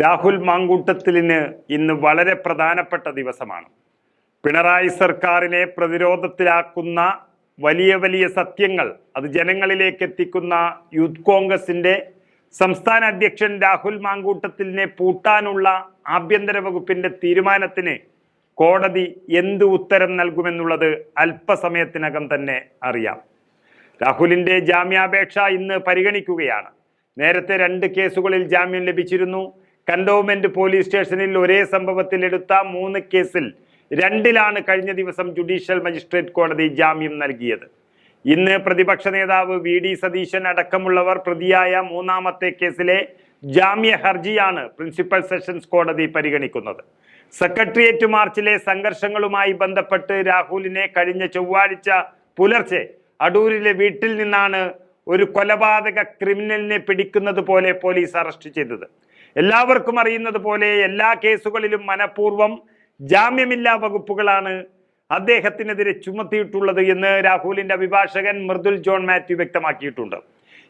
രാഹുൽ മാങ്കൂട്ടത്തിലിന് ഇന്ന് വളരെ പ്രധാനപ്പെട്ട ദിവസമാണ്. പിണറായി സർക്കാരിനെ പ്രതിരോധത്തിലാക്കുന്ന വലിയ വലിയ സത്യങ്ങൾ അത് ജനങ്ങളിലേക്ക് എത്തിക്കുന്ന യൂത്ത് കോൺഗ്രസിന്റെ സംസ്ഥാന അധ്യക്ഷൻ രാഹുൽ മാങ്കൂട്ടത്തിലിനെ പൂട്ടാനുള്ള ആഭ്യന്തര വകുപ്പിന്റെ തീരുമാനത്തിന് കോടതി എന്ത് ഉത്തരം നൽകുമെന്നുള്ളത് അല്പസമയത്തിനകം തന്നെ അറിയാം. രാഹുലിന്റെ ജാമ്യാപേക്ഷ ഇന്ന് പരിഗണിക്കുകയാണ്. നേരത്തെ 2 കേസുകളിൽ ജാമ്യം ലഭിച്ചിരുന്നു. കന്റോൺമെന്റ് പോലീസ് സ്റ്റേഷനിൽ ഒരേ സംഭവത്തിൽ എടുത്ത 3 കേസിൽ 2ലാണ് കഴിഞ്ഞ ദിവസം ജുഡീഷ്യൽ മജിസ്ട്രേറ്റ് കോടതി ജാമ്യം നൽകിയത്. ഇന്ന് പ്രതിപക്ഷ നേതാവ് VD സതീശൻ അടക്കമുള്ളവർ പ്രതിയായ 3ാമത്തെ കേസിലെ ജാമ്യ ഹർജിയാണ് പ്രിൻസിപ്പൽ സെഷൻസ് കോടതി പരിഗണിക്കുന്നത്. സെക്രട്ടേറിയറ്റ് മാർച്ചിലെ സംഘർഷങ്ങളുമായി ബന്ധപ്പെട്ട് രാഹുലിനെ കഴിഞ്ഞ ചൊവ്വാഴ്ച പുലർച്ചെ അടൂരിലെ വീട്ടിൽ നിന്നാണ് ഒരു കൊലപാതക ക്രിമിനലിനെ പിടിക്കുന്നത് പോലെ പോലീസ് അറസ്റ്റ് ചെയ്തത്. എല്ലാവർക്കും അറിയുന്നത് പോലെ എല്ലാ കേസുകളിലും മനഃപൂർവ്വം ജാമ്യമില്ലാ വകുപ്പുകളാണ് അദ്ദേഹത്തിനെതിരെ ചുമത്തിയിട്ടുള്ളത് എന്ന് രാഹുലിന്റെ അഭിഭാഷകൻ മൃദുൽ ജോൺ മാത്യു വ്യക്തമാക്കിയിട്ടുണ്ട്.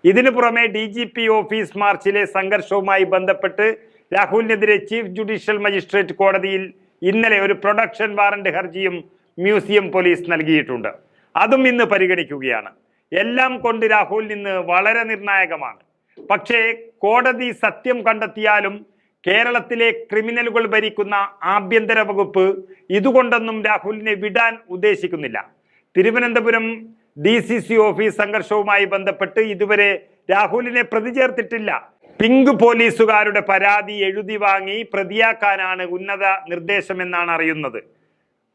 ഇതിനു പുറമെ DGP ഓഫീസ് മാർച്ചിലെ സംഘർഷവുമായി ബന്ധപ്പെട്ട് രാഹുലിനെതിരെ ചീഫ് ജുഡീഷ്യൽ മജിസ്ട്രേറ്റ് കോടതിയിൽ ഇന്നലെ ഒരു പ്രൊഡക്ഷൻ വാറന്റ് ഹർജിയും മ്യൂസിയം പോലീസ് നൽകിയിട്ടുണ്ട്. അതും ഇന്ന് പരിഗണിക്കുകയാണ്. എല്ലാം കൊണ്ട് രാഹുൽ ഇന്ന് വളരെ നിർണായകമാണ്. പക്ഷേ കോടതി സത്യം കണ്ടെത്തിയാലും കേരളത്തിലെ ക്രിമിനലുകൾ ഭരിക്കുന്ന ആഭ്യന്തര വകുപ്പ് ഇതുകൊണ്ടൊന്നും രാഹുലിനെ വിടാൻ ഉദ്ദേശിക്കുന്നില്ല. തിരുവനന്തപുരം DCC ഓഫീസ് സംഘർഷവുമായി ബന്ധപ്പെട്ട് ഇതുവരെ രാഹുലിനെ പ്രതി ചേർത്തിട്ടില്ല. പിങ്ക് പോലീസുകാരുടെ പരാതി എഴുതി വാങ്ങി പ്രതിയാക്കാനാണ് ഉന്നത നിർദ്ദേശമെന്നാണ് അറിയുന്നത്.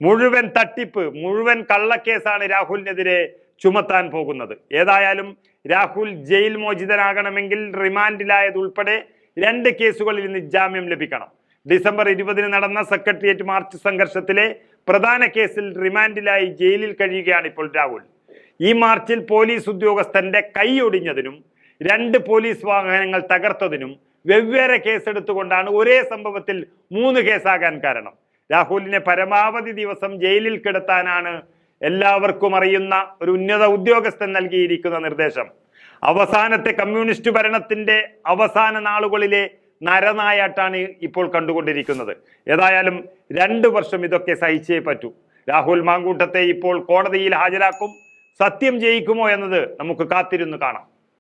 മുഴുവൻ തട്ടിപ്പ്, മുഴുവൻ കള്ളക്കേസാണ് രാഹുലിനെതിരെ ചുമത്താൻ പോകുന്നത്. ഏതായാലും രാഹുൽ ജയിൽ മോചിതനാകണമെങ്കിൽ റിമാൻഡിലായതുൾപ്പെടെ 2 കേസുകളിൽ ഇന്ന് ജാമ്യം ലഭിക്കണം. ഡിസംബർ 20 നടന്ന സെക്രട്ടേറിയറ്റ് മാർച്ച് സംഘർഷത്തിലെ പ്രധാന കേസിൽ റിമാൻഡിലായി ജയിലിൽ കഴിയുകയാണ് ഇപ്പോൾ രാഹുൽ. ഈ മാർച്ചിൽ പോലീസ് ഉദ്യോഗസ്ഥന്റെ കൈ ഒടിഞ്ഞതിനും 2 പോലീസ് വാഹനങ്ങൾ തകർത്തതിനും വെവ്വേറെ കേസെടുത്തുകൊണ്ടാണ് ഒരേ സംഭവത്തിൽ 3 കേസാകാൻ കാരണം. രാഹുലിനെ പരമാവധി ദിവസം ജയിലിൽ കിടത്താനാണ് എല്ലാവർക്കും അറിയുന്ന ഒരു ഉന്നത ഉദ്യോഗസ്ഥൻ നൽകിയിരിക്കുന്ന നിർദ്ദേശം. അവസാനത്തെ കമ്മ്യൂണിസ്റ്റ് ഭരണത്തിന്റെ അവസാന നാളുകളിലെ നരനായാട്ടാണ് ഇപ്പോൾ കണ്ടുകൊണ്ടിരിക്കുന്നത്. ഏതായാലും 2 വർഷം ഇതൊക്കെ സഹിച്ചേ പറ്റൂ. രാഹുൽ മാങ്കൂട്ടത്തെ ഇപ്പോൾ കോടതിയിൽ ഹാജരാക്കും. സത്യം ജയിക്കുമോ എന്നത് നമുക്ക് കാത്തിരുന്ന് കാണാം.